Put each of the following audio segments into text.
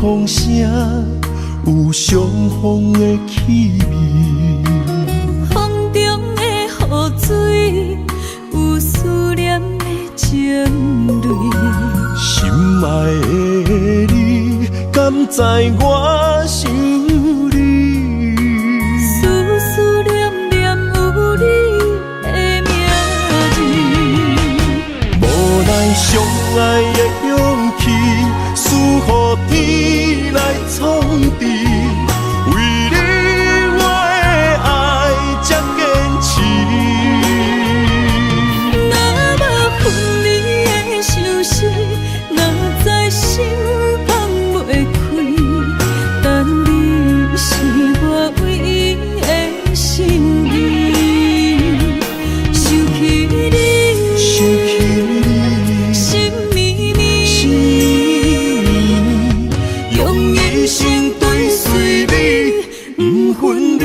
风声有相逢的气味，风中的雨水有思念的情泪。心爱的你，敢知我想你？思念念有你的名字，无奈相爱的勇气，输予天来创治。为你我的爱才坚持。若无分离的相思，哪知心放袂开。但你是我唯一的心意，想起你，心绵绵，用一生追随你，不分离。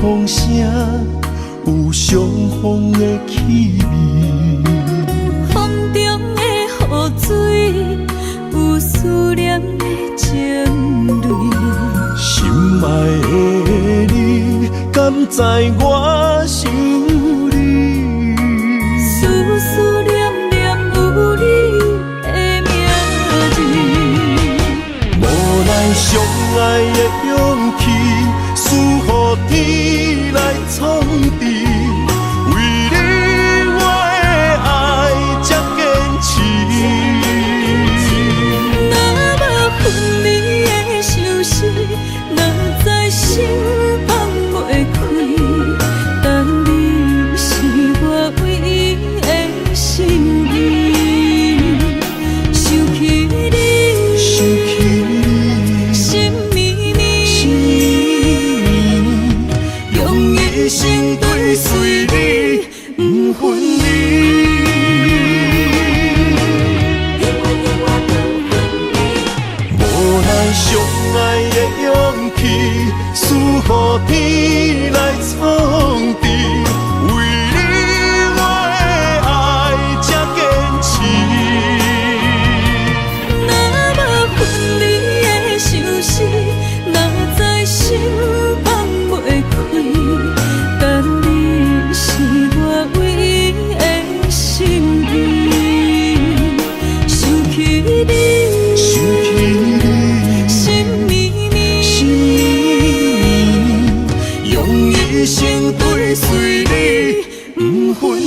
风声有相逢的气味，风中的雨水有思念的情泪。心爱的你，敢知我想你？思念念有你的名字，无奈相爱的勇气，输予天来创治。为你我的爱才坚持。若无分离的相思，哪知心放袂开。但你是我唯一的心意，想起你，心绵绵，用一生追随你，不分离。无奈相爱的勇气，输予天来创治。为你我的爱才坚持。若无分离的相思，哪知心放袂开。但你是我唯一的心意，想起你，心绵绵，用一生追随你，不分离。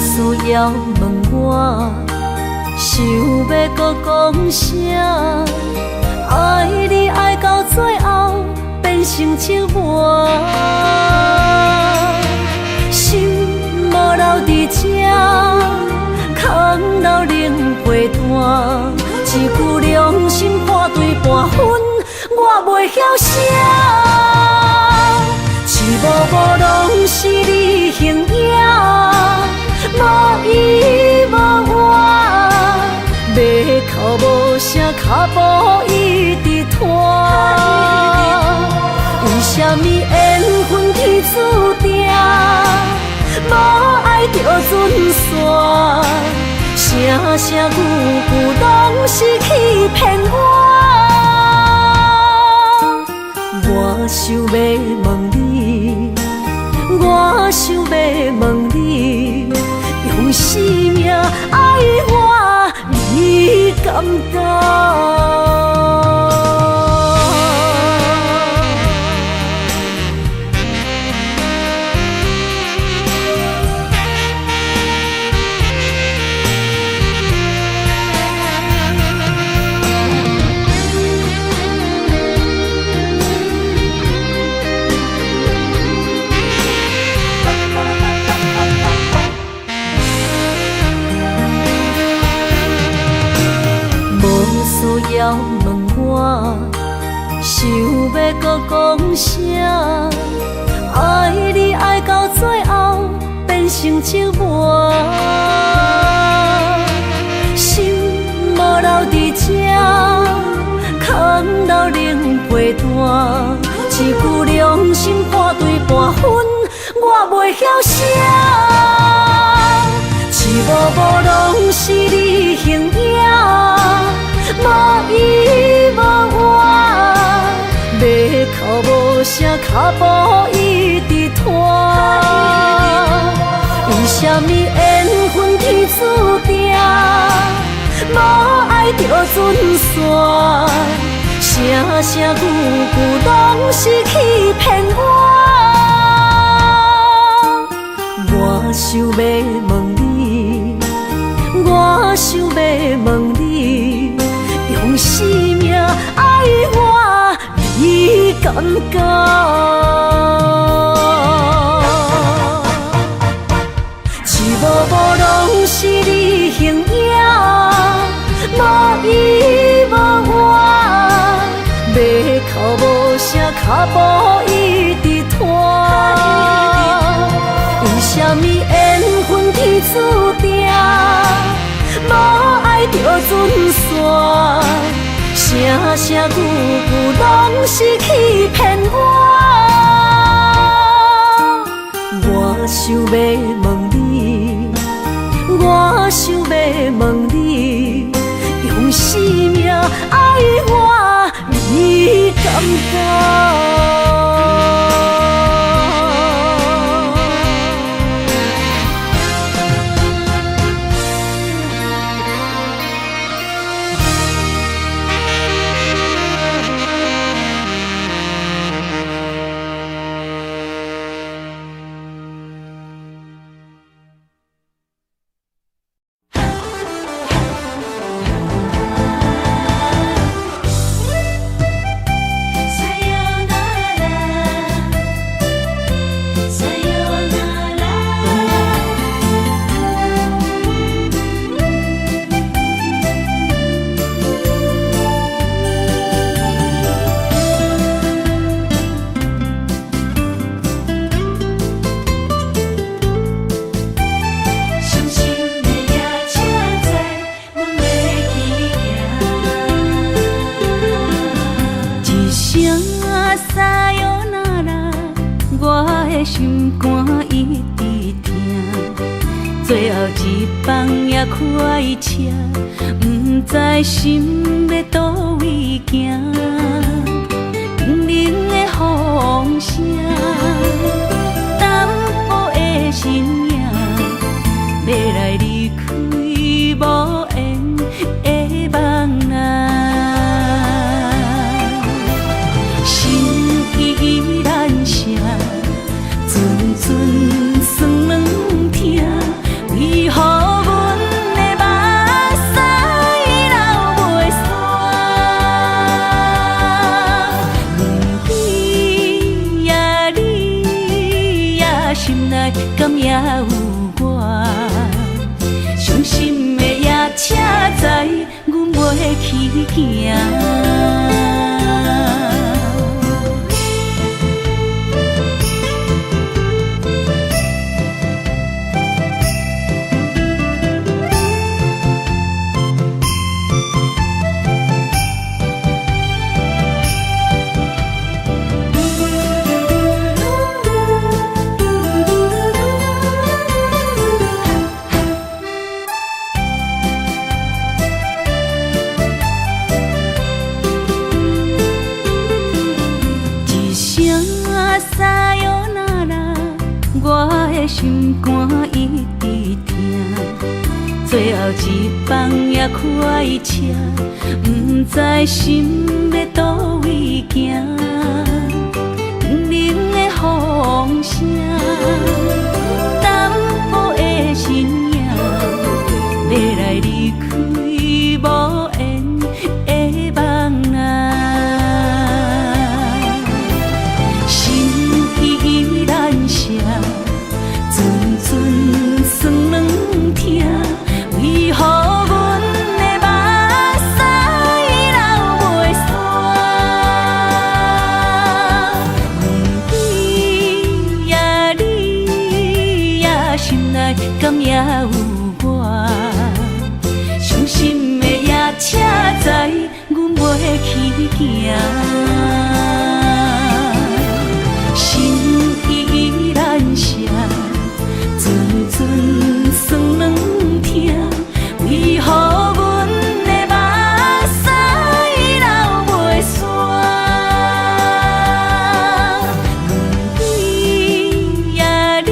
需要问我，想要搁讲啥？爱一句良心破对半分，我袂晓写。是无无拢是你形影，无依无我，马口无声，脚步一直拖。为什么缘分天注定，无爱就准线？声声句句拢是欺骗我。我想要问你，我想要问你，用生命爱我，你敢敢？要问我，想要搁讲啥？爱你爱到最后变成寂寞，心无留伫这，空留冷陪伴。一句良心破对半分，我袂晓写。是无无拢是你形影，无依无我，马口无声，脚步一直拖。为什么缘分天注定，无爱就准线？声声句句拢是欺骗我。我想要问你，我想要问你，用生命爱我，你敢敢？是无无拢是你形影，无依无我，马口无声，脚步一直拖。为什么缘分天注定，无爱就准线？声声句句拢是欺骗我。我想要问你，我想要问你，用生命爱我，你敢敢？心肝一直疼，最后一放也开车，不知心要倒位行。冷冷的风声，淡薄的身影，要来离开无缘的梦啊。心依然声。阵酸软疼，为何阮的目屎流袂煞？不知呀，你呀，心内敢也有我？伤心的夜车载，阮袂去。行。心肝一直疼，最后一放也开车，不知心要倒位行。冷的风声，淡薄的身影，要来离开无缘的梦啊，心依然舍。阵阵酸软疼，为何阮的目屎流袂煞？你呀你呀，心内敢也有我？伤心的夜车载，阮袂去行。心依然舍。阵阵酸软疼，为何阮的目屎流袂煞？你呀你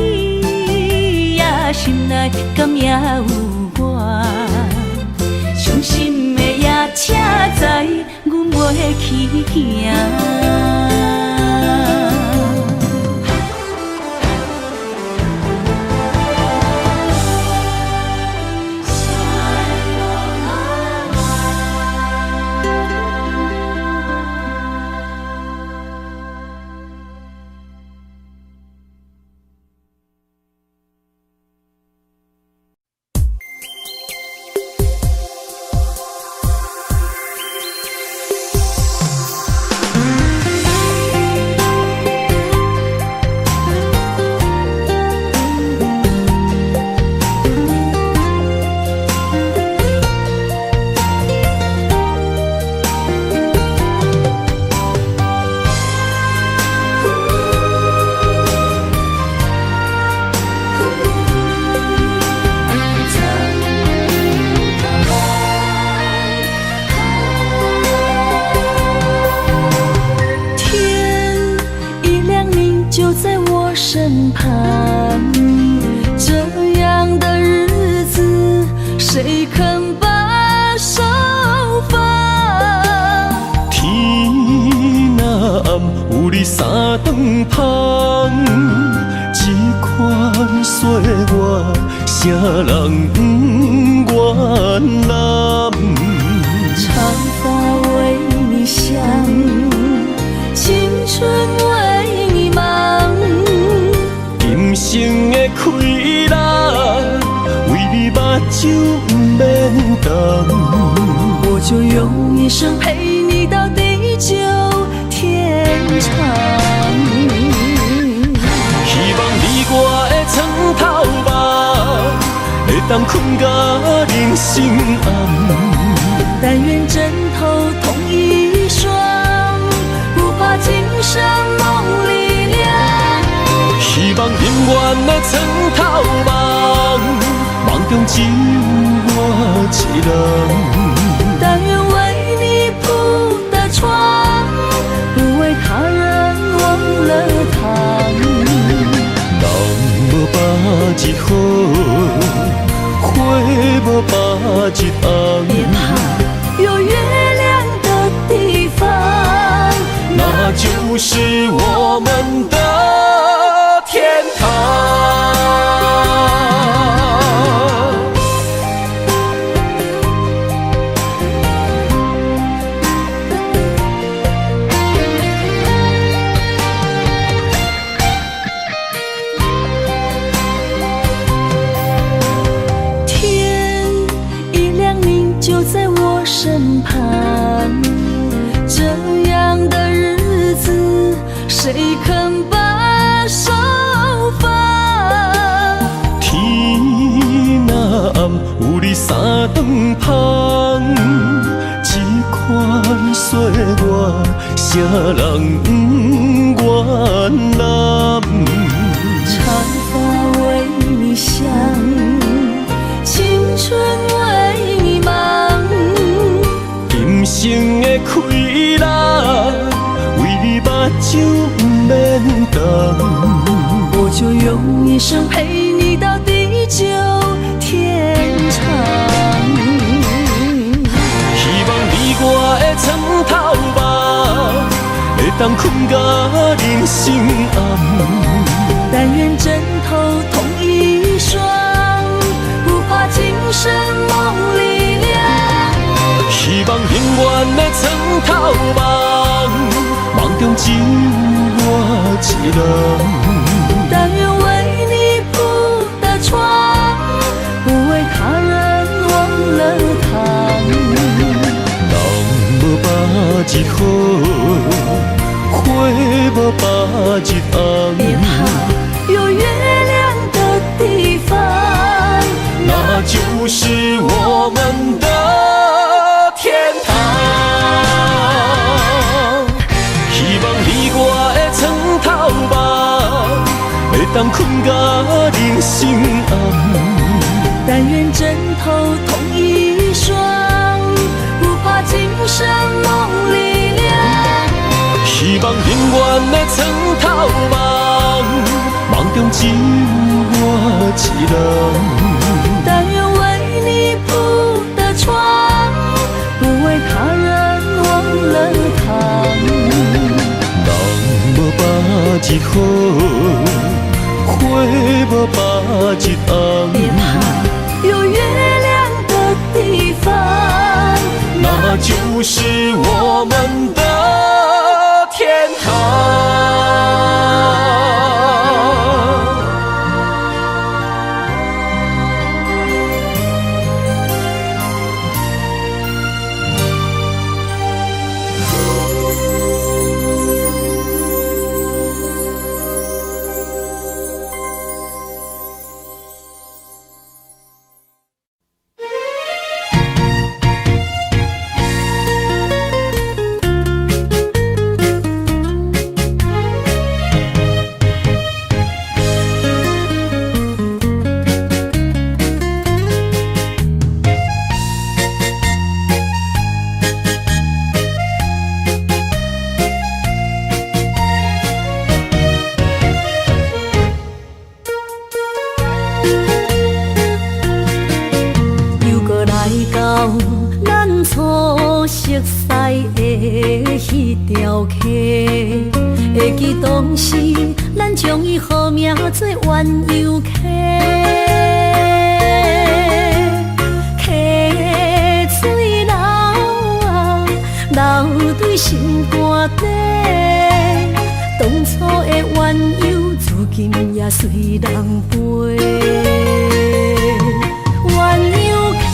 呀，心内敢也有我？伤心的夜车载，阮袂去行。身旁，这样的日子，谁肯把手放？天若暗，有你三顿香，这款岁月，啥人不愿揽？长发为你香，青春为你忙。今生的快乐，为你目睭不免干。我就用一生陪你到地久天长。希望你我的床头梦，会当困到人生暗。但愿枕头同一双，不怕今生梦里凉。希望永远的床头梦，梦中只有我一人。但愿为你铺的床，不为他人忘了躺。人无百日好，花无百日红。别怕，有月亮的地方，那就是我们的天堂。天一亮，你就在我身旁。谁肯把手放？天若暗，有你三顿芳，这款岁月，谁人不愿揽？长发为你香，青春为你忙。今生的快乐，为你目睭不免干。我就用一生陪你到地久天长。希望你我的床头梦，会当困甲人生暗。但愿枕头同一双，不怕今生梦里凉。希望永远的床头梦，梦中只有我一人。但愿为你铺的床，不为他人忘了躺。人无百日好，花无百日红。别怕有月亮的地方，那就是我们的天堂。希望你我的床头梦，会当困甲人生暗。但愿枕头同一双，不怕今生梦里凉。希望永远的床头梦，梦中只有我一人。但愿为你铺的床，不为他人忘了躺。人无百日好，花无百日红。别怕有月亮的地方，那就是我们的天堂。会记当时，咱将伊号名做鸳鸯溪，溪水流啊，流对心肝底。当初的鸳鸯，如今也随人飞。鸳鸯溪。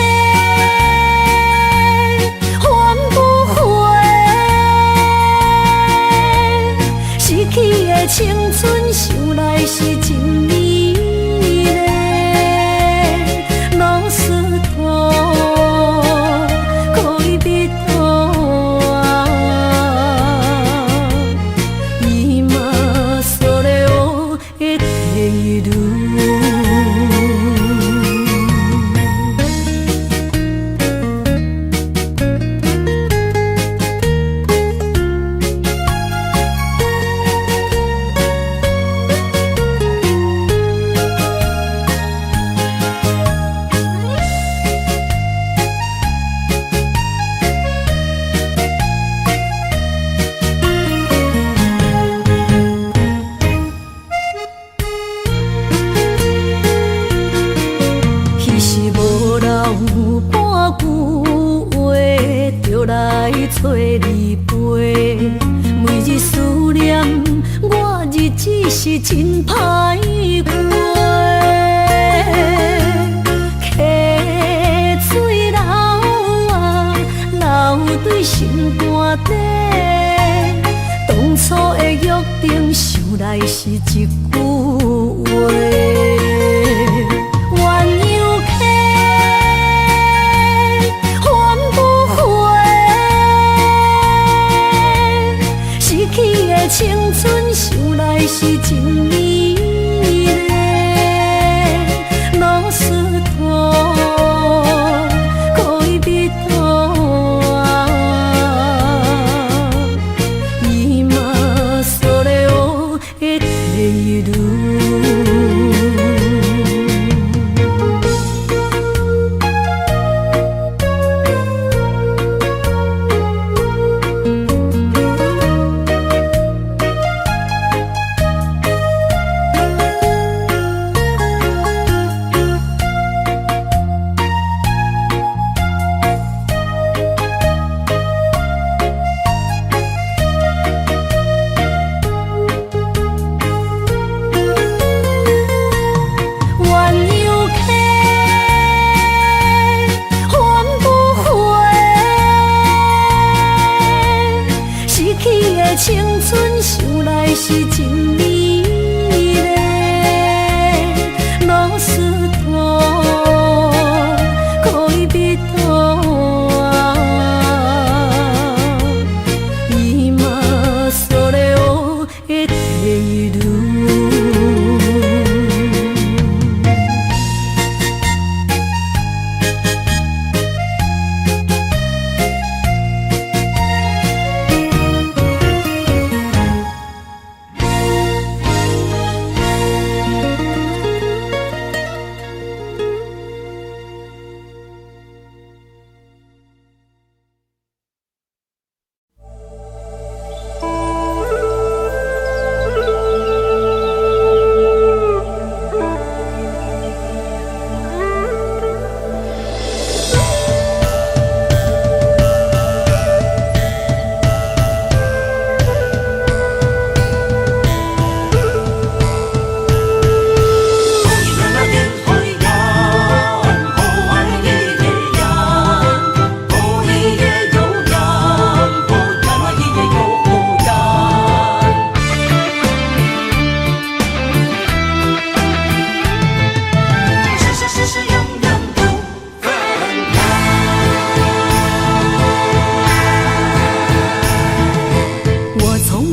逝去的青春，想来是真美丽。老师徒，可以别途啊，伊嘛所了的地路。找你陪，每日思念，我日子是真歹过。溪水流啊，流对心肝底。当初的约定想来是一句话，鸳鸯客，还不回，失去的青春想来是真美丽，老师徒可以比多。青春想来是真美丽，老师徒可以比多，伊嘛所了的第一路。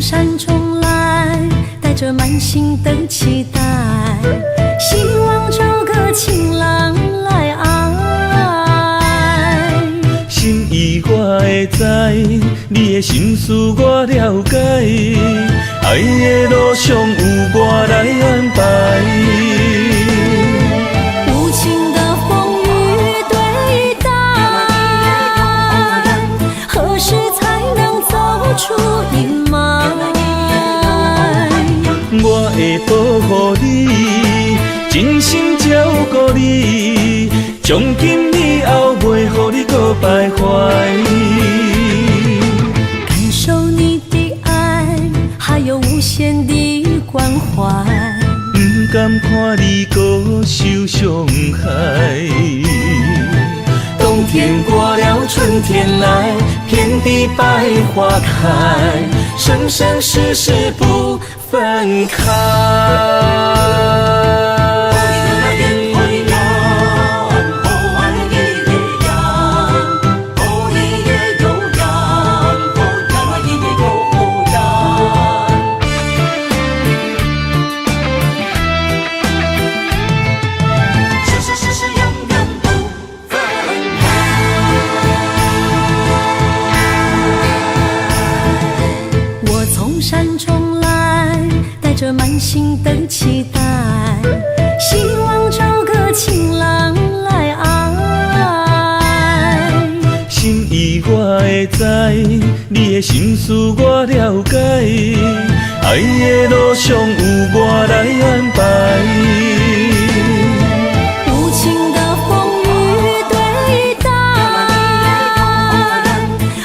山中来，带着满心的期待，希望找个情郎来爱。心意我会知，你的心思我了解，爱的路上有我来安排。无情的风雨对待，何时才能走出阴霾？我会保护你，真心照顾你，从今以后袂予你搁徘徊。感受你的爱，还有无限的关怀，不甘看你搁受伤害。冬天过了，春天来，遍地百花开，生生世世不分开。山中来，带着满心的期待，希望找个情郎来爱。心意我会知，你的心思我了解，爱的路上有我来安排。无情的风雨对待，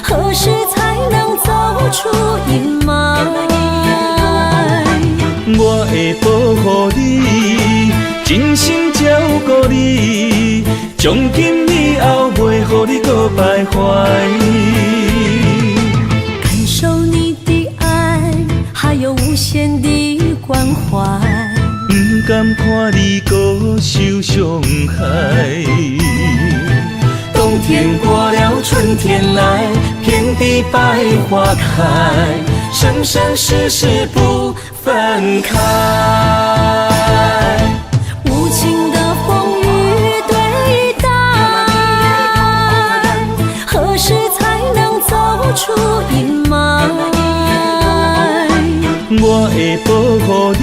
何时才能走出阴霾？我会保护你，真心照顾你，从今以后袂予你搁徘徊。感受你的爱，还有天过了，春天来，遍地百花开，生生世世不分开。无情的风雨对待，何时才能走出阴霾？我会保护你，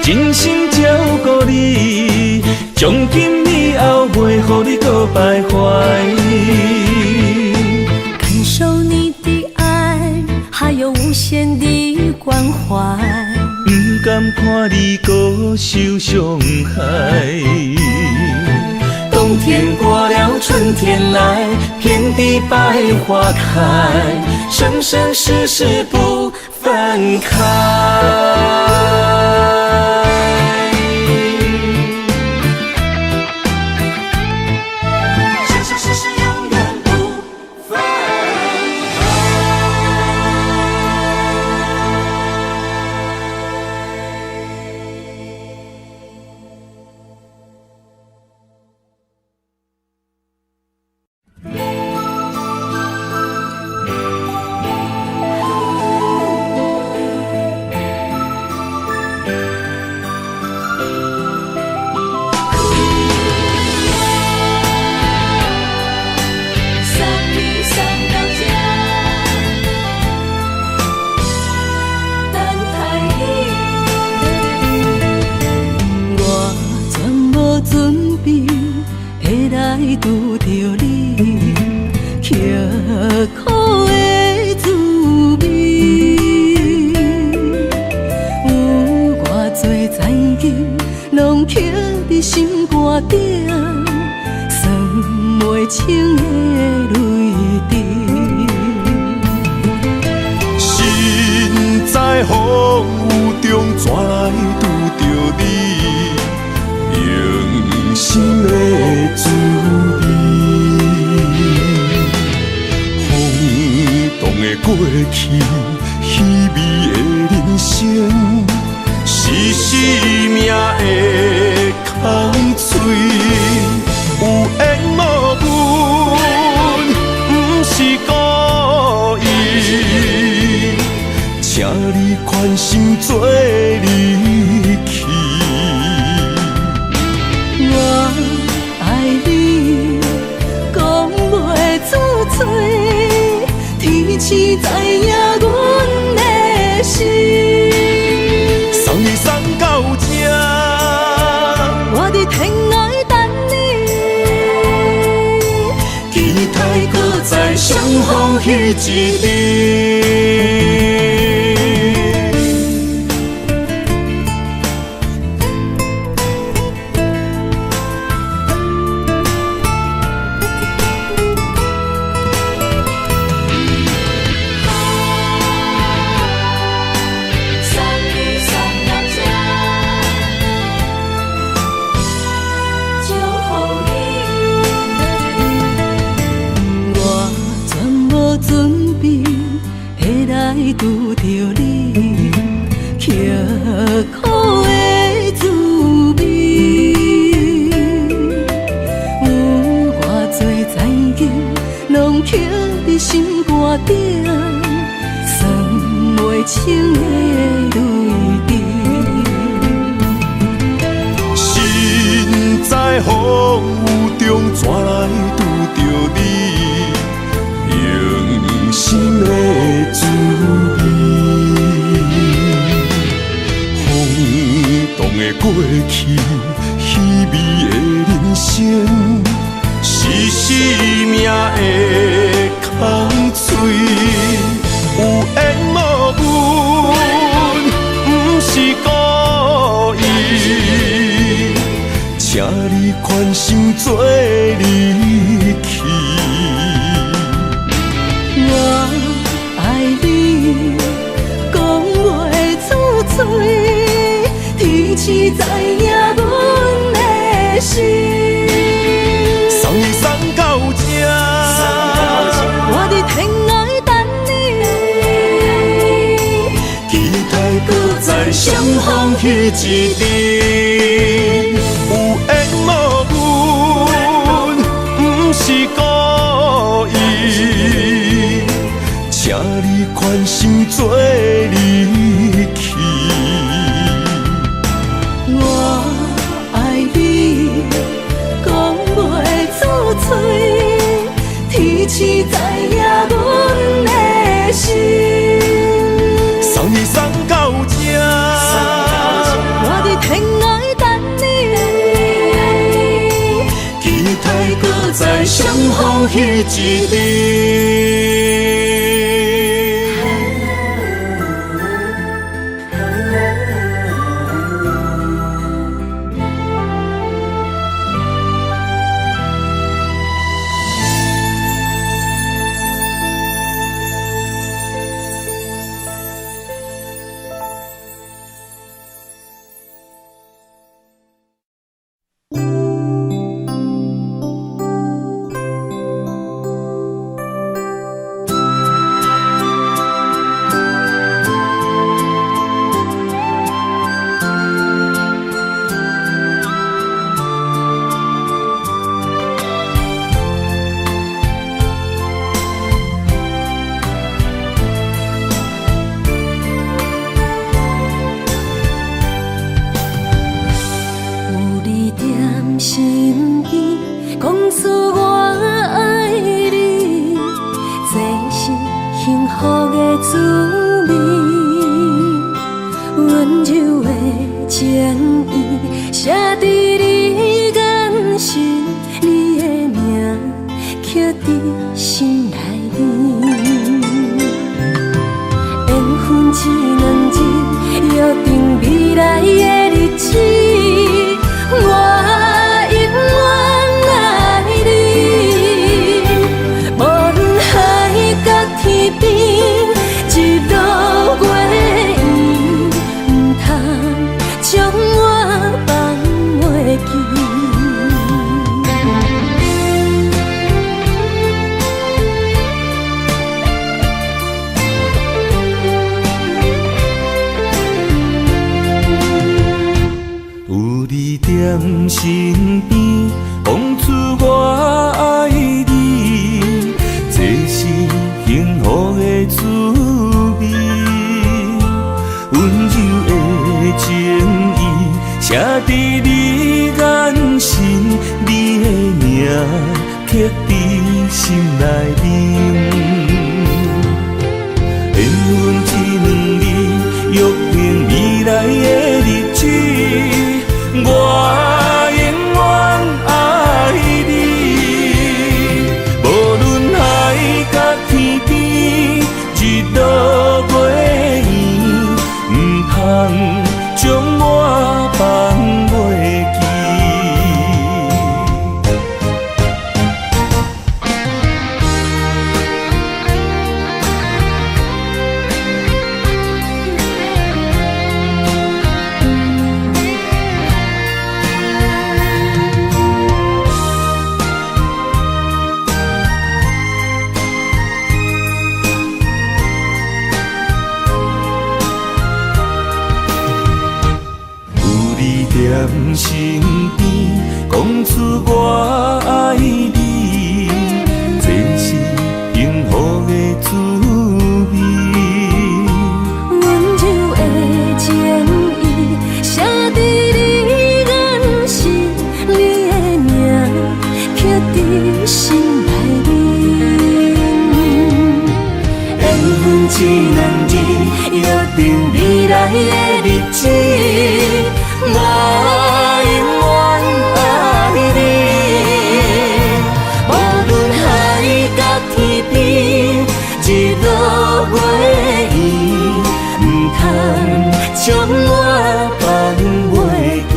真心照顾你，从今以后袂予你搁徘徊。感受你的爱，还有无限的关怀。不甘看你搁受伤害。冬天过了，春天来，遍地百花开，生生世世不分开。生生世世永远不分开。拄着你刻苦的滋味，有偌多残金，拢刻伫心肝顶，算袂清的泪滴。心在风雨中，怎来拄着你？用心的滋味，风动的过去，稀微的人生，是生命的空嘴，有缘无分，不是故意，请你宽心做离去。我爱你，讲袂出嘴，天赐知影阮的心。送你送到这，我伫天涯等你，期待搁再相逢彼一日。拄着你刻苦的滋味，有偌多残金，拢刻伫心肝顶，算袂清的泪滴。心在风雨中，怎来拄着你？用心的滋味，风动的过去，稀微的人生，是生命的空嘴，有缘无分，不是故意，请你宽心做离去。我爱你，讲袂出嘴，天赐知影阮的心。送你送到这，我伫天涯等你，期待搁再相逢彼一日。有缘无分，不是故款心做离去。我爱你，讲袂出嘴，天赐知影阮的心。送你送到这，我伫天涯等你，期待搁再相逢彼一日。身边讲出我爱你，这是幸福的滋味。温柔的情意写伫你眼神，你的名刻伫心内面。缘分一两日，约定未来的日子。我身边讲出我爱你，这是幸福的滋味。温柔的情意写伫你眼神，你的名刻伫心内面。缘分一两日，约定未来的日子。我永远爱你，无论海角天边，日落月圆，唔通将我放袂记。身边讲出我爱你，这是幸福的滋味。温柔的情意写伫你眼神，你的名刻伫心内面。缘分一两日，约定未来的日子。我永远爱你，无论海角天边，日落月圆，唔通将我放袂记。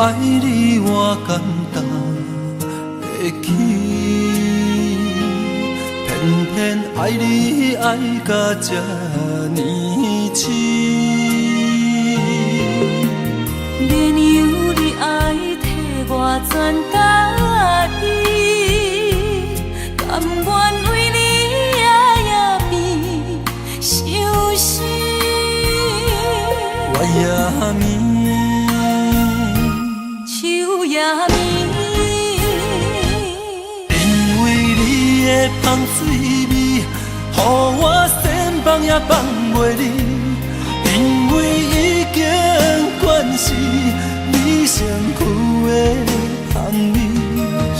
爱你我简单会起，偏偏爱你爱到这呢深。免由你爱替我全答应，甘愿为你夜眠伤心。我也眠。树也眠，因为你的香水味，予我先放也放袂离。因为已经惯是你身躯的香味，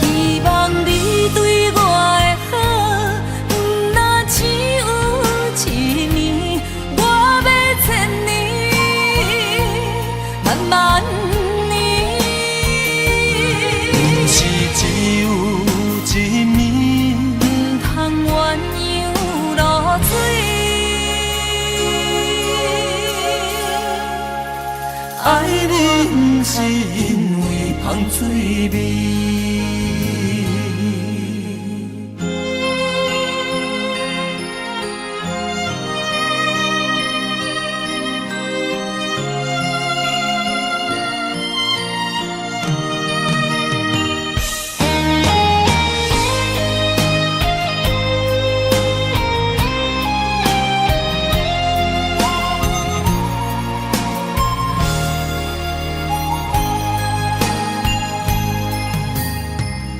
希望你对我的好，不若只有一年，我要千年，慢慢。爱你不是因为香水味。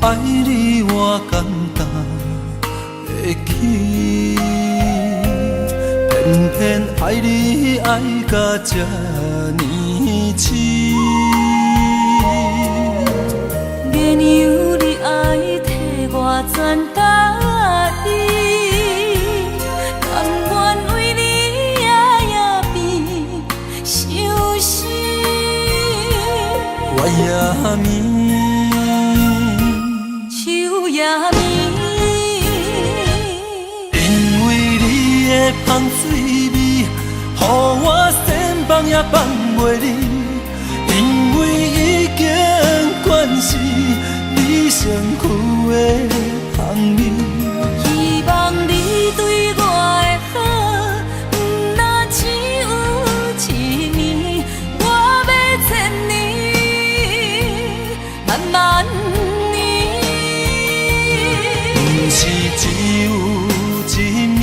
爱你我简单会起，偏偏爱你爱到这呢深。免由你爱替我全答应，甘愿为你夜眠伤心。我也眠。因为你的香水味，予我先放也放袂离。因为已经惯是你身躯的香味，希望你对我的好，不若只有一年，我要千年，慢慢。是只有一年，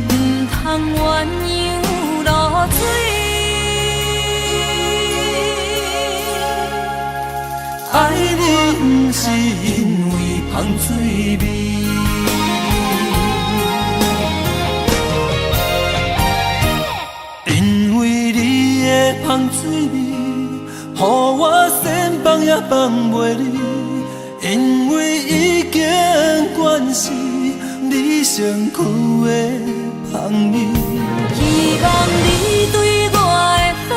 不通鸳鸯落水。爱你不是因为香水味，因为你的香水味，予我先放也放袂离。因为已经惯是你身躯的香味，希望你对我的好，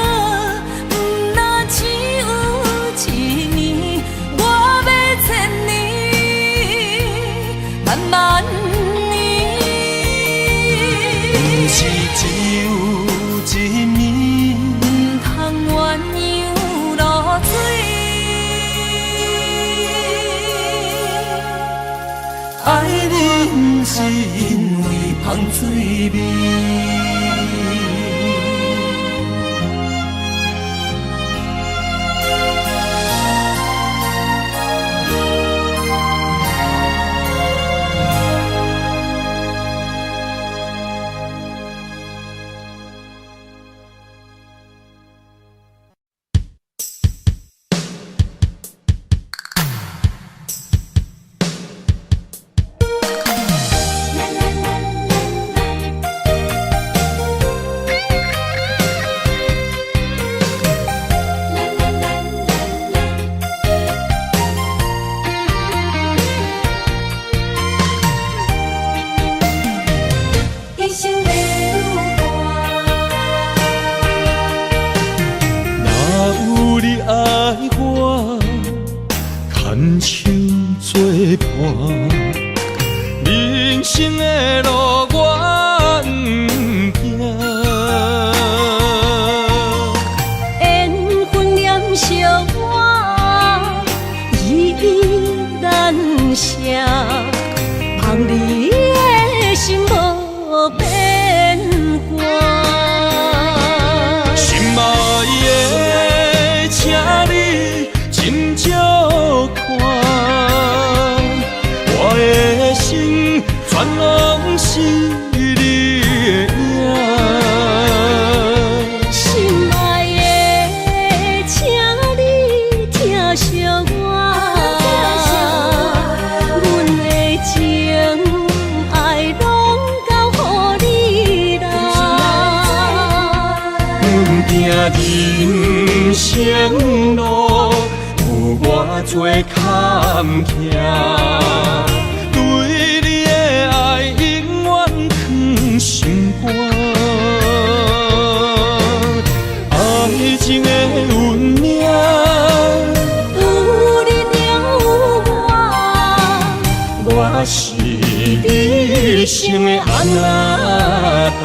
不若只有一年，我要千年，慢慢年。不是只有一年，不通鸳鸯落水。爱你不是因为香水味。人生路有偌多坎坷，对你的爱永远藏心肝。爱情的运命，有你了我是你生的安那达。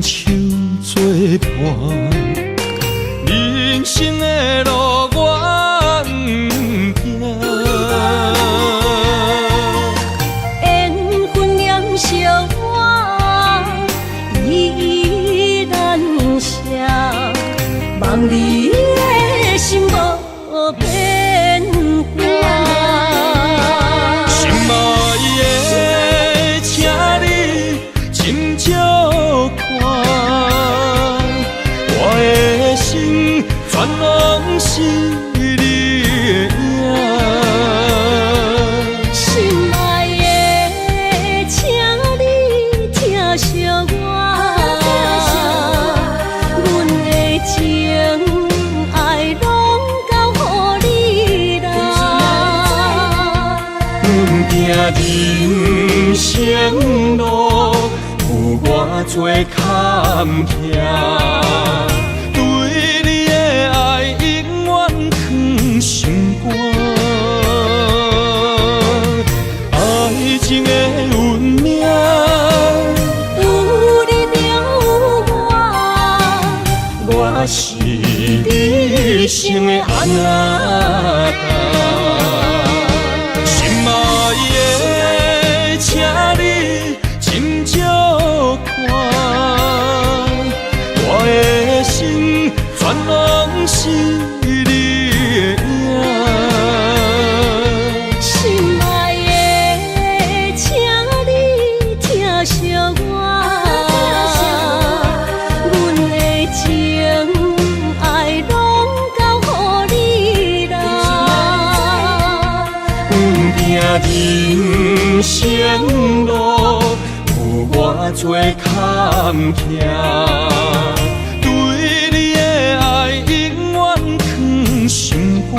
牵手作伴，人生的路我不行。缘分染烧我依然写，望你的心无变化。心爱的，请你斟酌看，我的心全拢是你的影。心爱的，请你疼惜我，阮的情爱拢交予你啦。阮行人生路有偌多坎坷，对你的爱永远藏心肝。爱情的运命，有你了我是你生的安那达。心爱的，请你斟酌看，我的心全拢是你的影。心爱的，请你疼惜我，阮的情爱拢交予你啦。人生路有偌多坎坷，对你的爱永远藏心肝。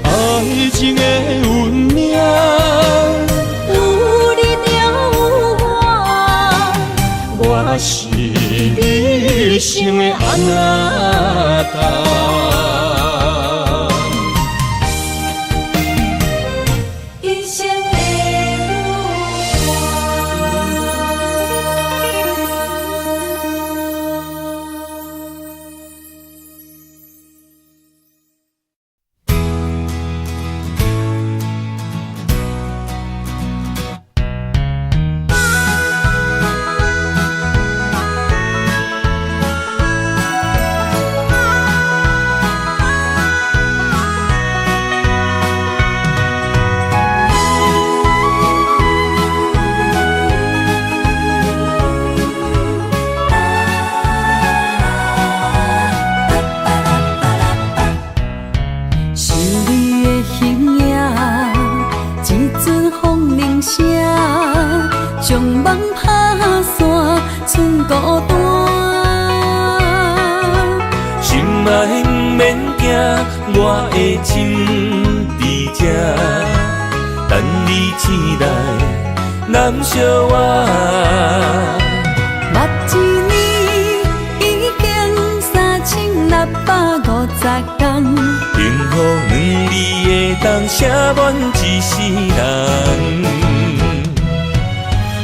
爱情的运命，有你了我是你生的安那达。一生的是你的形影，一阵风铃声，将梦打散，剩孤单。心爱不免惊，我的心伫这，等你醒来，难相我。目一年已经3650天，幸福两字的当写满一世人。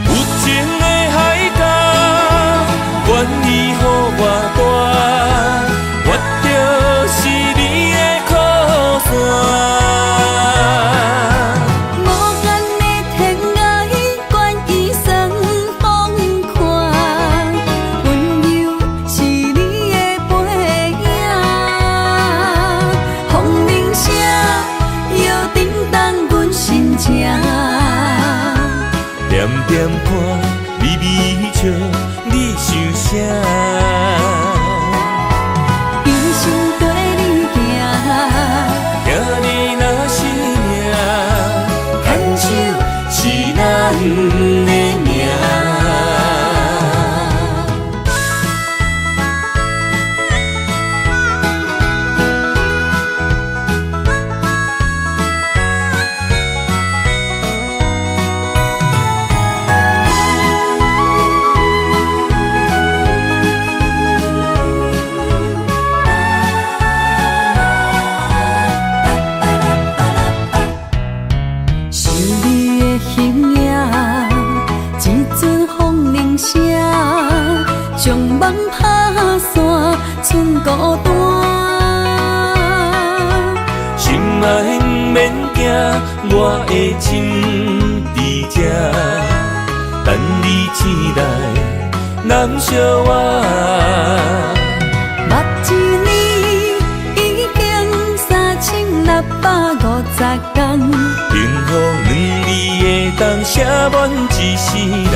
有情的海角，愿意予我跋，我就是你的靠山。无间的天涯，愿意算风看，温柔是你的背影。风铃声摇震动阮心情。点看，微微笑，你想啥？一生跟你行，行你若是命，牵手是咱的命。将梦打散，剩孤单。心爱不免惊，我的心伫这，等你醒来，难相偎。目一年已经3650天，幸福两字会当写满一世人。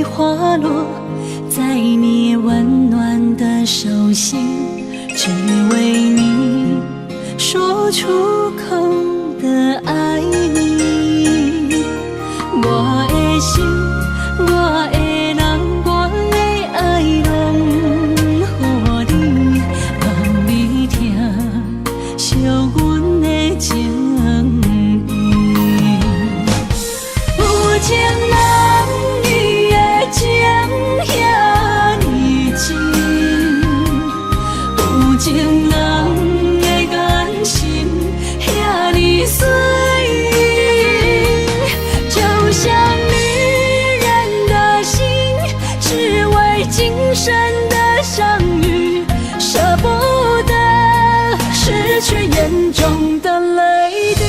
花落在你温暖的手心，只为你说出口的爱你。我的心，我的人，我的爱拢予你，让你听，惜阮的情意。有情人伊的情遐呢真，有情人的眼神遐呢水，就像女人的心，只为今生的相遇，舍不得失去眼中的泪滴。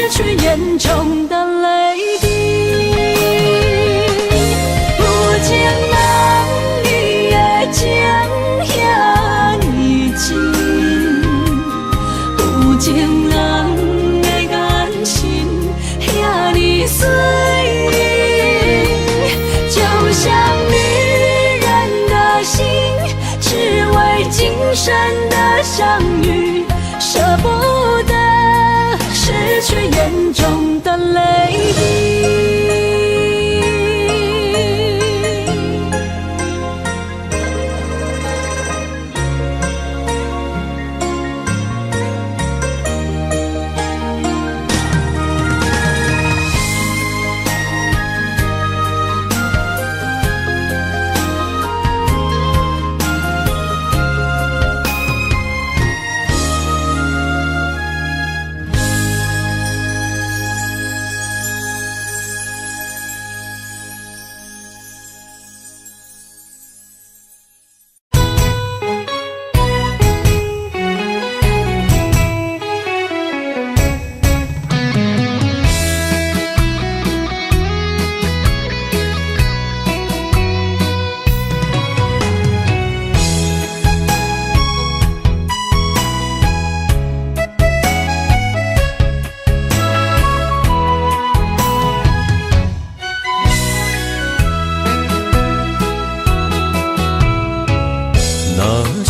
去严重的泪滴。有情人伊的情遐尼真，有情人的眼神遐尼水，就像女人的心，只为今生的相遇，舍不得失去眼中的泪滴。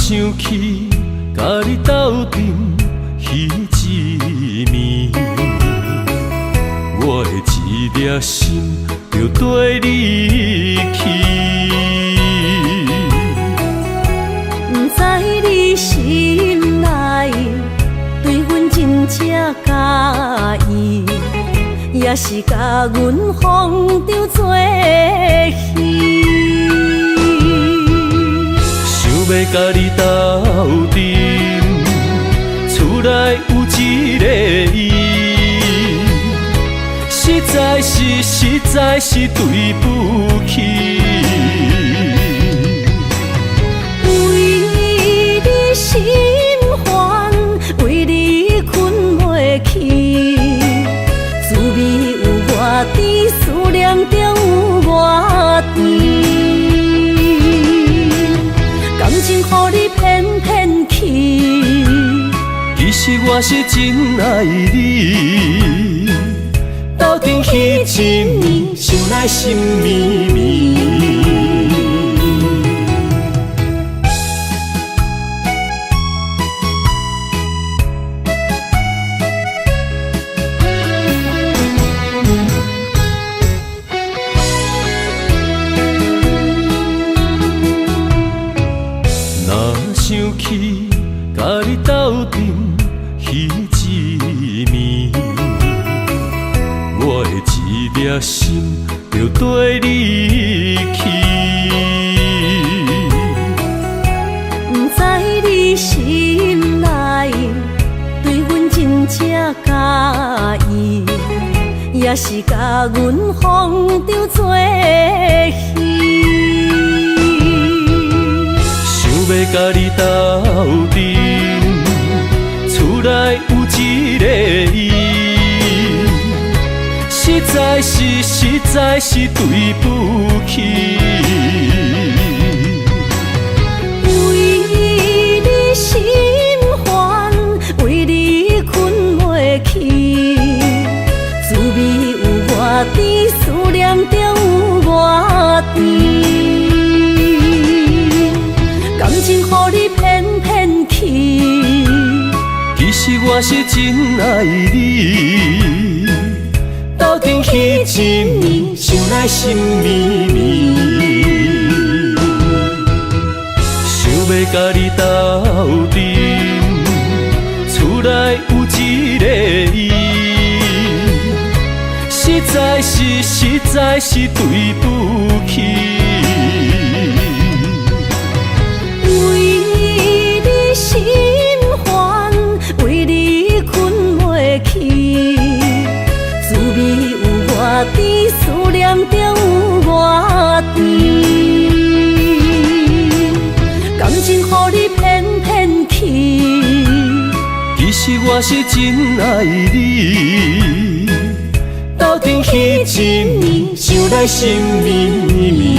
想起甲你斗阵彼一暝，我的一粒心就跟你去。不知你心内对阮真正介意，也是甲阮放着做戏。要甲你斗阵，厝内有一个伊，实在是对不起。为你心烦，为你困袂去，滋味有偌甜，思念就有偌甜。感情予你骗骗去，其实我是真爱你。斗阵彼一暝，想来心绵绵。想起甲你斗阵彼一暝，我的一粒心就跟你去。不知你心内对阮真正介意，也是甲阮放着做戏。要甲你斗阵，厝内有一个伊，实在是对不起。为你心烦，为你困袂去，滋味有偌甜，思念就有偌甜。感情予你骗骗去，其实我是真爱你。斗阵彼一暝，想来心绵绵。想要甲你斗阵，厝内有一个伊，实在是对不起。心烦，为你困袂去，滋味有偌甜，思念就有偌甜。感情予你骗骗去，其实我是真爱你。来心绵绵。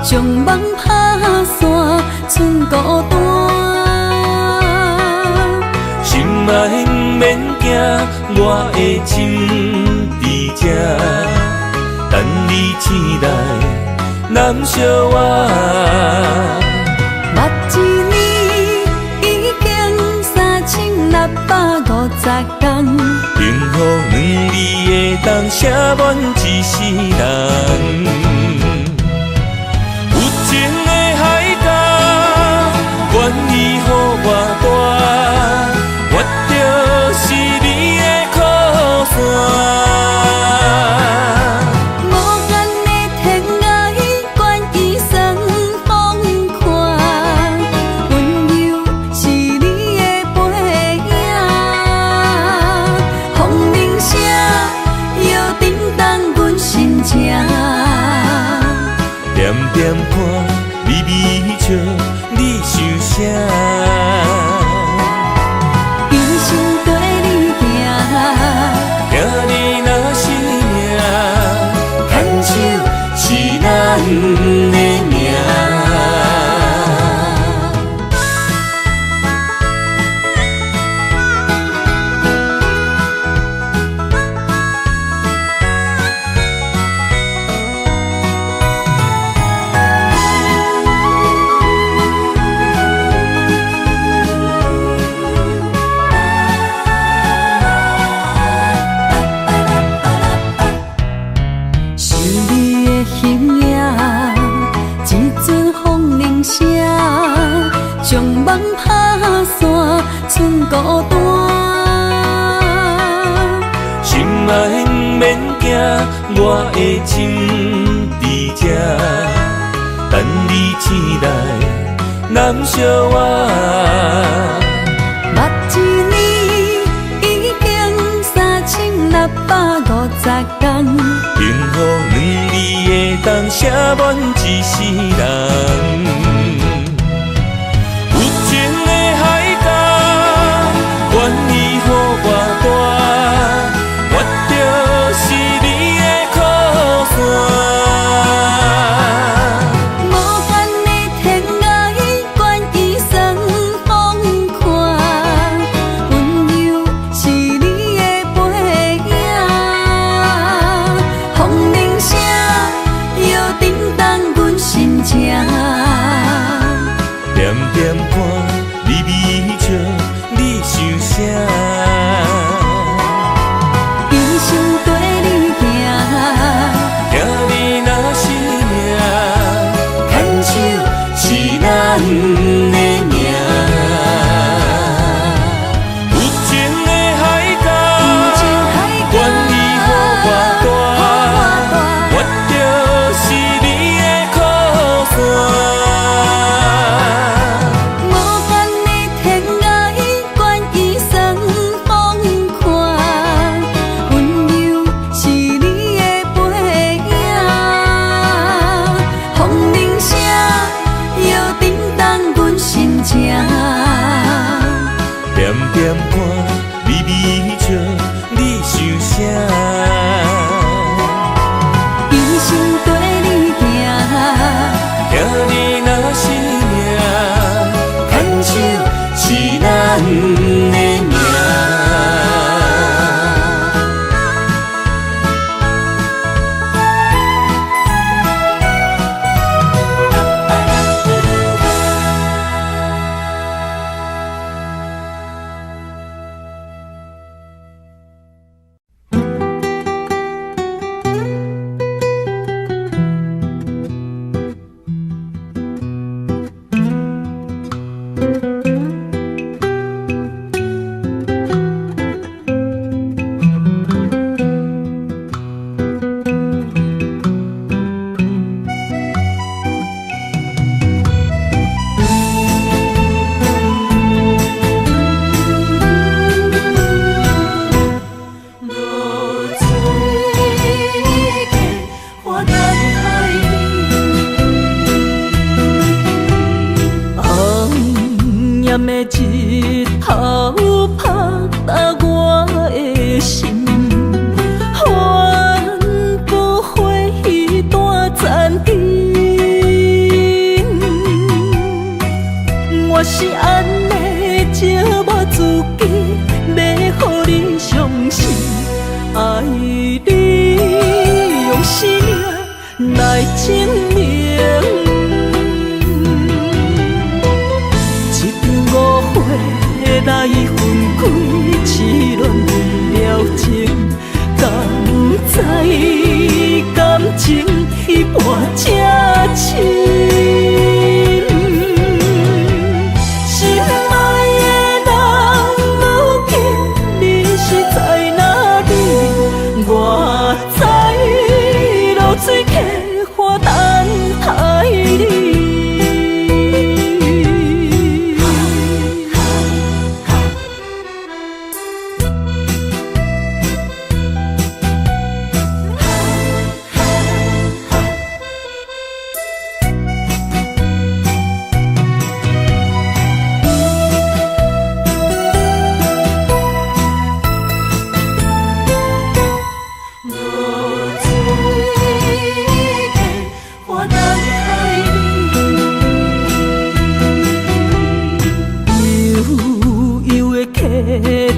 将梦打散，剩孤单。心爱不免惊，我的心伫这，等你醒来，难相偎。目一年已经3650天，幸福两字会当写满一世人。有情的海角，愿意予我带，我就是你的靠山。无限的天涯，愿意算风看，温柔是你的背影。风铃声，摇叮当阮心情。点点看，微微笑，你想啥？人生跟你行，听你若是命，牵手是咱的命。将梦打散，剩孤单。心爱不免惊，我的心伫这，等你醒来，难相偎。目一年已经3650天，幸福两字会当写满一世人。点点看，微微笑，你想啥？人生跟你行，听你若是命，牵手是咱的命。有情的海角，愿意予我带，我就是你的靠山。点点看，微微笑，你想啥？人生跟你行，听你若是命，牵手是咱的命。来证明。一场误会来分开，痴恋为了情，敢知感情一半才深。水客花等待你。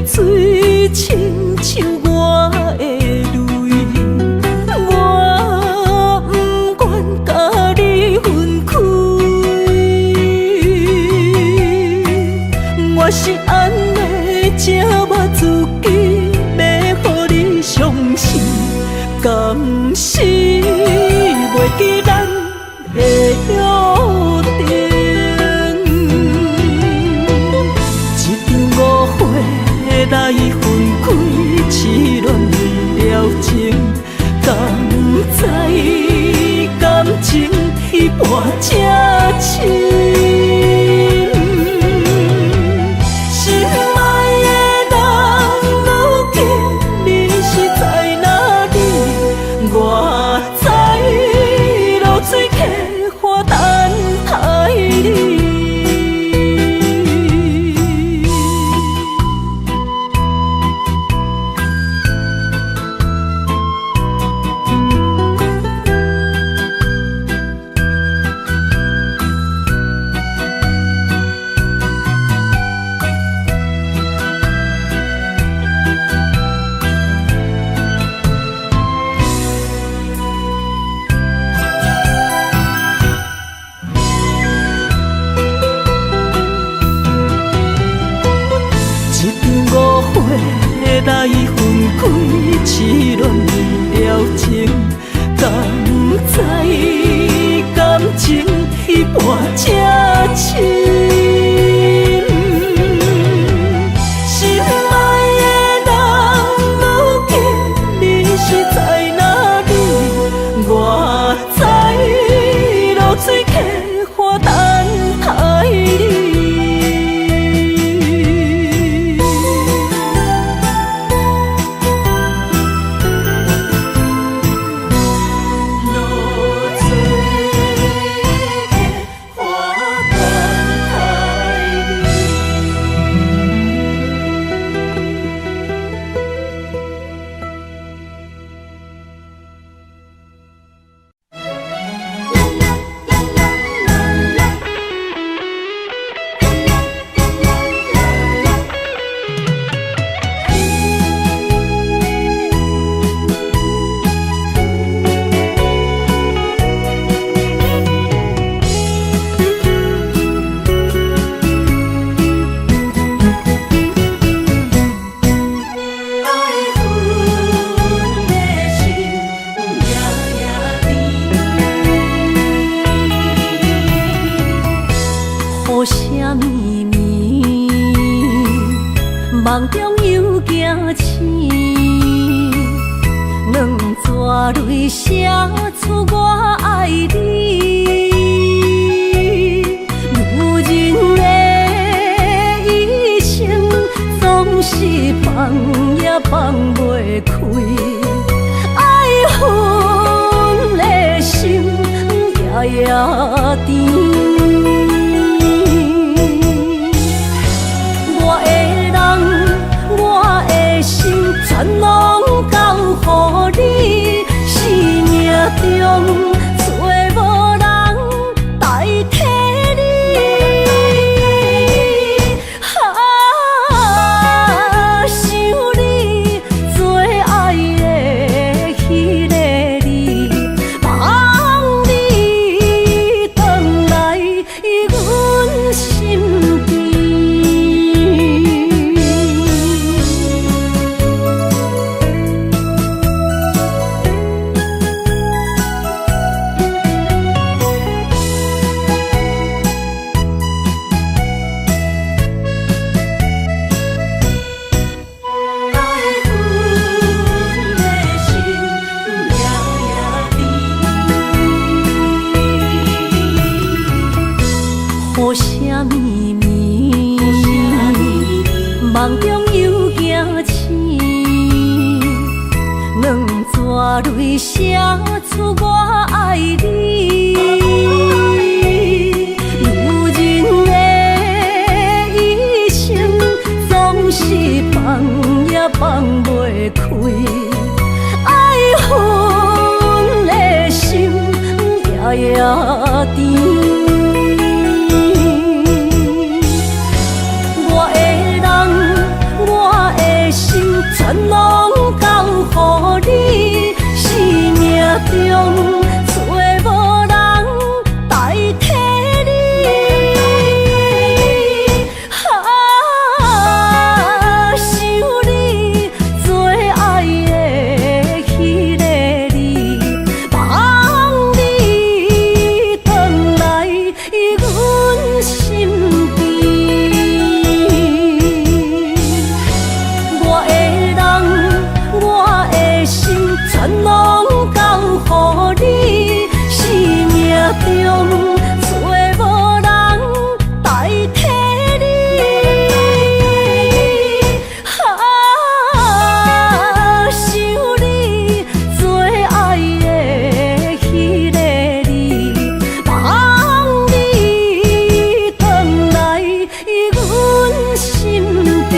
水亲像我的泪，我不愿甲你分开。我是安尼折磨自己，要予你相信，敢是袂记咱的约定。来分开，痴恋为了情，敢知感情一半才深。心爱的人，如今你是在哪里？我在流水客花等待你。来分开，痴恋为了情，敢知感情一半才深。心爱的人，如今你是在哪里？我在流水客花等待你。梦中又惊醒，两撮泪写出我爱你。女人的一生总是放也放袂开，爱恨的心夜夜甜。全拢交予你，生命中找无人代替你。想你最爱的迄个你，把泪写出我爱你。女人的一生总是放也放袂开，爱恨的心夜夜甜。我的人，我的心，全拢交乎你。生命中找无人代替你，想你做爱的迄个你，望你回来阮身边。我的人，我的心，全拢交乎你，生命中找无人代替你，想你做爱的迄个你，望你回来阮身边。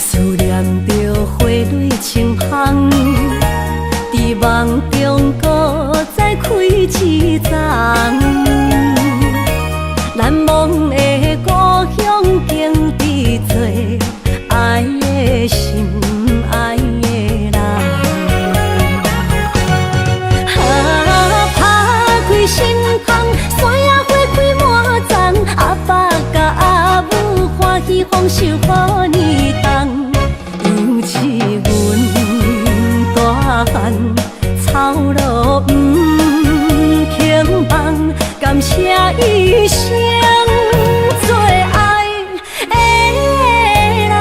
思念着花蕊清香，在梦中搁再开一丛。难忘的故乡，经伫做爱的心，爱的人。打开心窗，山野花开满丛，阿爸甲阿母欢喜丰收好年冬。尤其阮大汉草路不轻放，感谢一生做爱的人。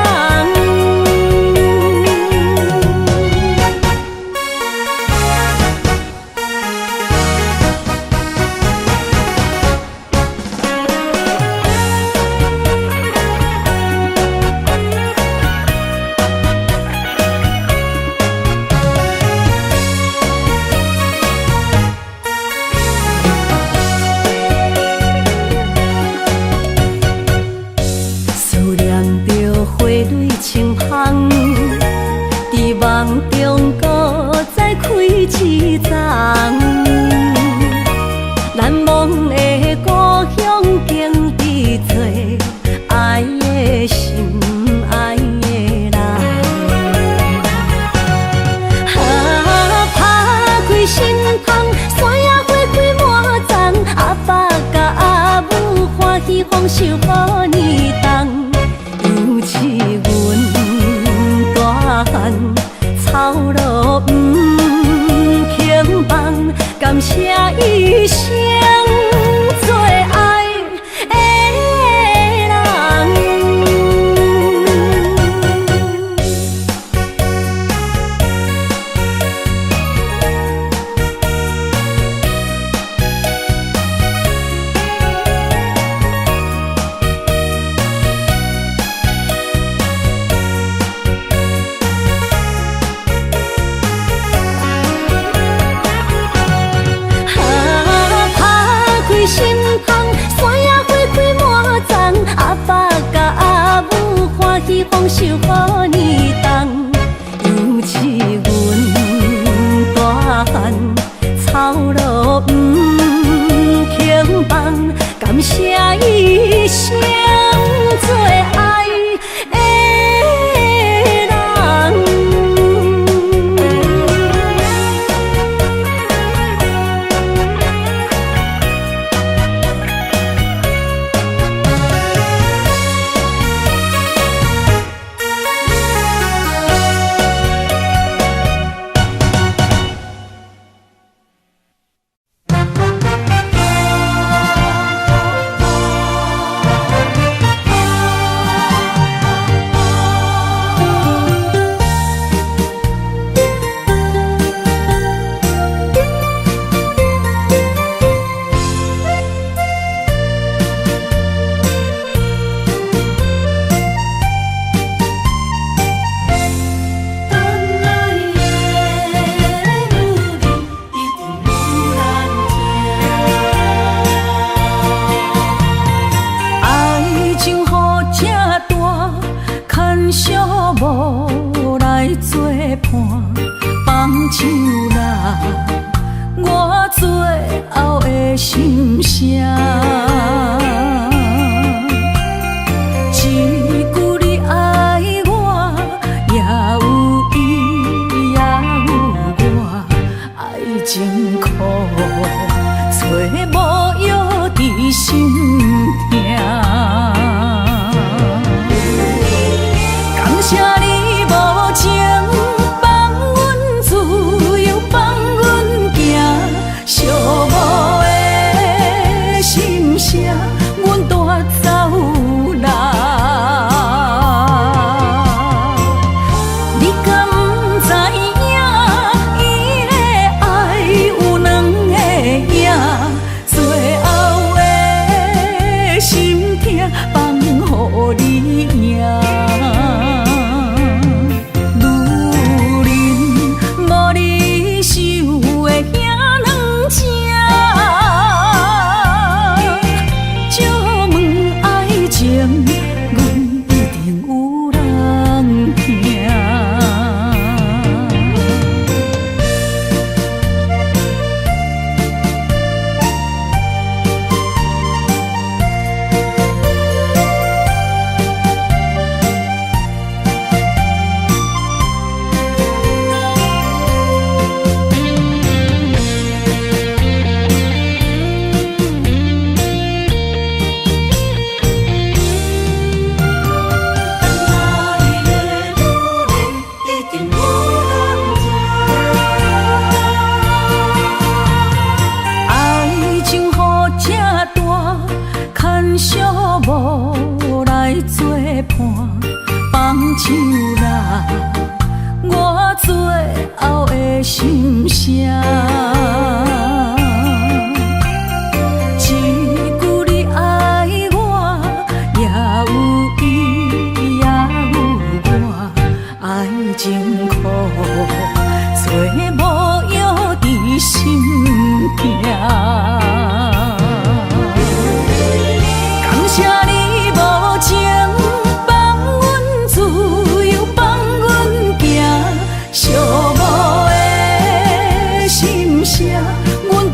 声。一句你爱我，也有伊，也有我，爱情苦，找无药伫心痛。感谢你无情，放阮自由，放阮行，寂寞的心声，阮带走啦。你敢不知影，伊的爱有两个影，最后的心痛放予你赢。无来作伴，放手啦，我最后的心声。一句你爱我，也有伊，也有我，爱情苦，找无药伫心痛。谢你无情，放阮自由，放阮行，寂寞的心声，阮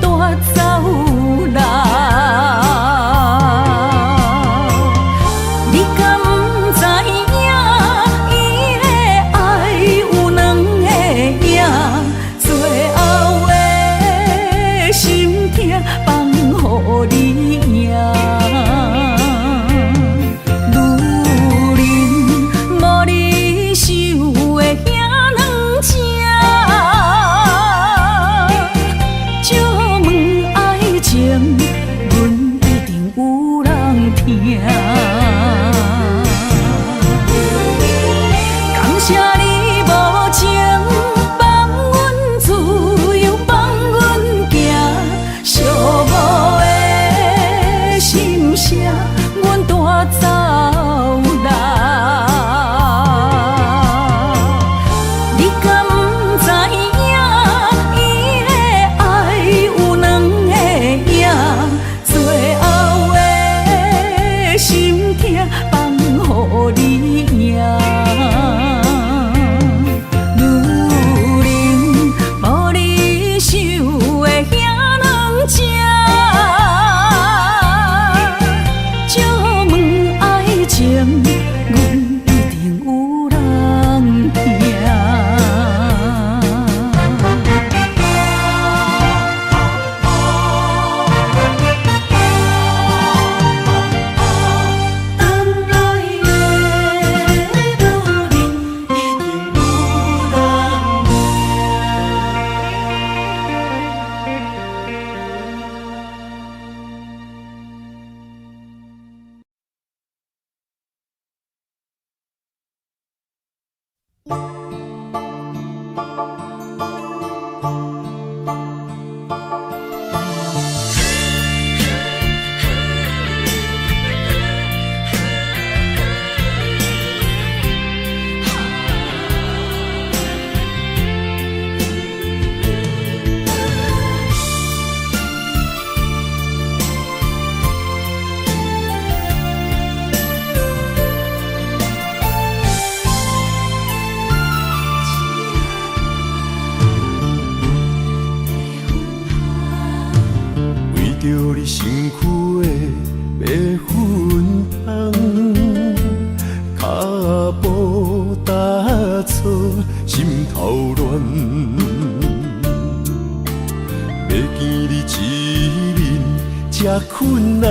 困难，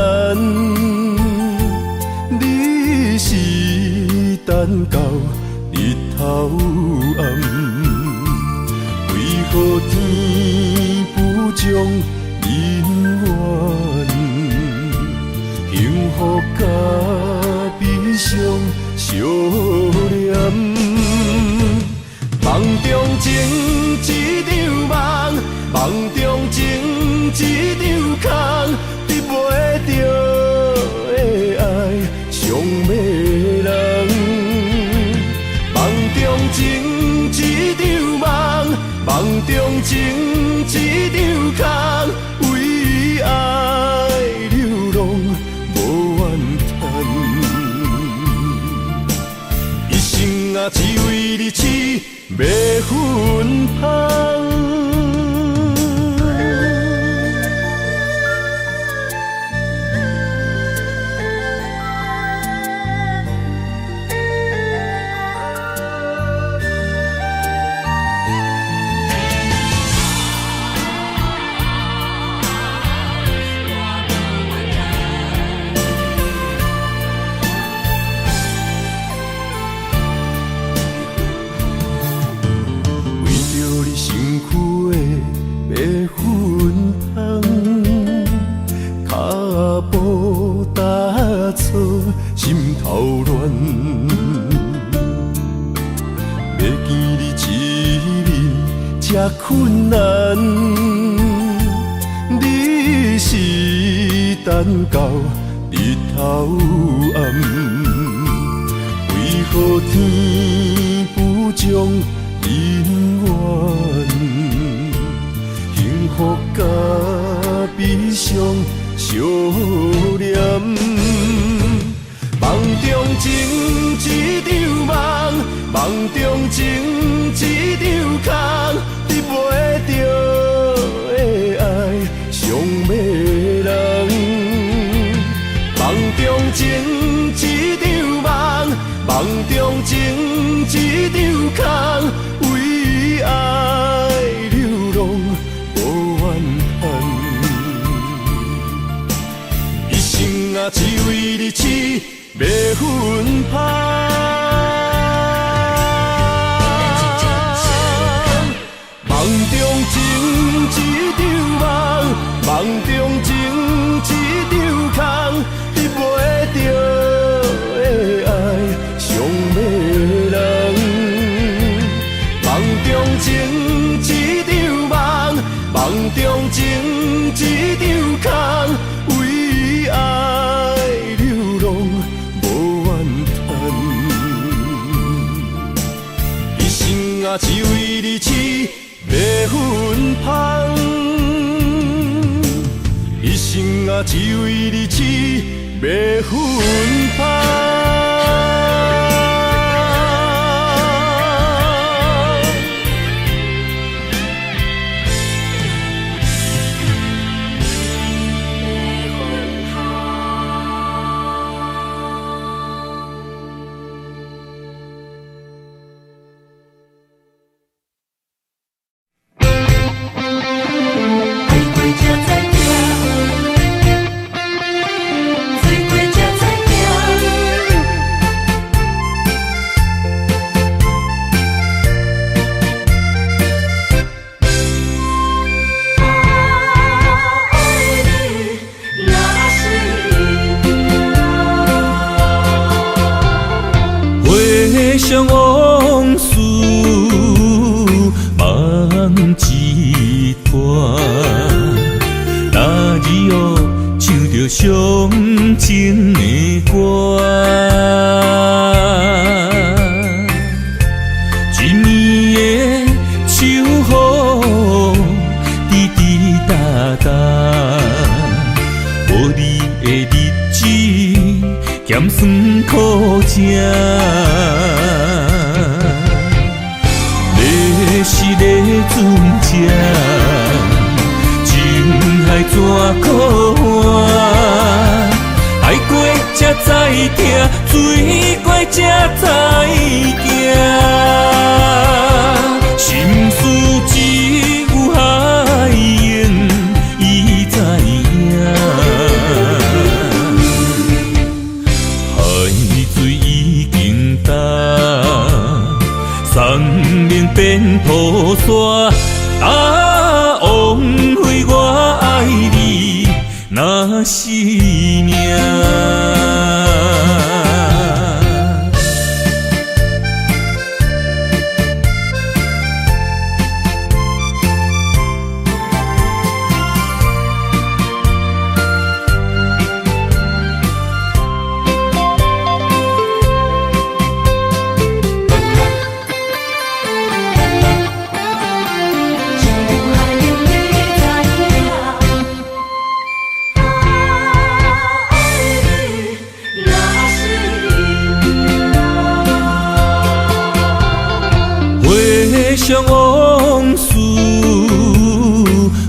你是等到日头暗，为何天不将人怨？幸福甲悲伤相连，梦中情一场梦，梦中情一场空，得袂着的爱上迷人。梦中情一场梦，梦中情一场空，为爱流浪无怨叹。一生啊，只为你痴，要分香。心头乱，要见你一面这困难，你是等到日头暗，为何天不将人怨？幸福甲悲伤相连。梦中情一场梦，梦中情一场空，得袂着的爱上迷人。梦中情一场梦，梦中情一场空，为爱流浪无怨叹。一生啊，只为你痴，要分香。梦中情一场梦，梦中情一场空，得袂着的爱上迷人。梦中情一场梦，梦中情一场空，为爱流浪无怨叹。一生啊，只为你痴，要分香。一生啊，只为你痴，要分香。想往事梦一段，那日哦唱着伤情的歌，一暝的秋雨滴滴答答，无你的日子咸酸苦涩。是咧船只，情海怎可换？爱过才知疼，水过才知行。心事只有海燕伊知影。变菩萨，啊，枉费我爱你那是命。回想往事，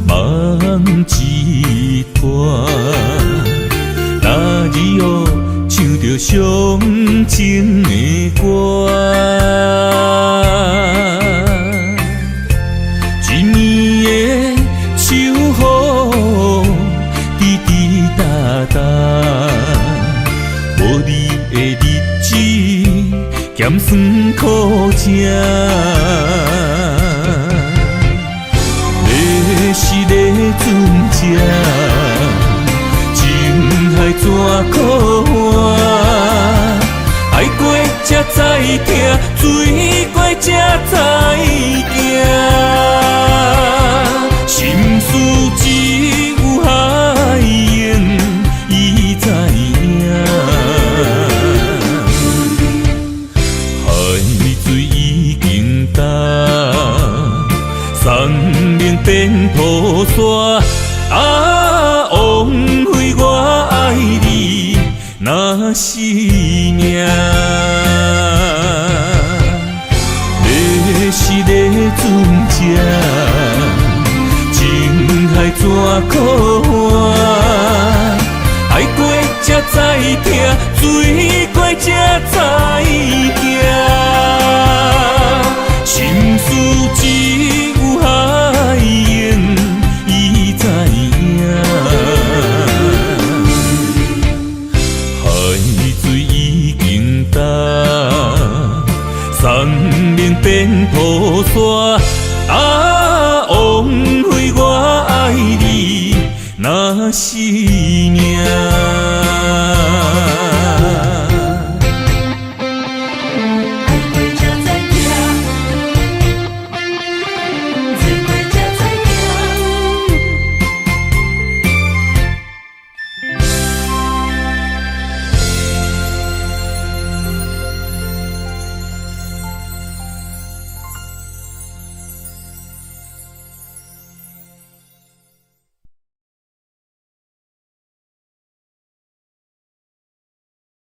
梦一段。那日后唱着伤情的歌，一年的秋雨滴滴答答，无你的日子咸酸苦涩。是个船只，情海怎可换？爱过才知疼，水过才知行。心事只有海涌，伊知影。海水已经干。送命变菩萨，啊，枉费我爱你那是命。要是个船只，情海怎可换？爱过才知疼，水过才知行。心事只有海涌，伊知影。海水已经干，送命变菩萨，啊，枉费我爱你那是命。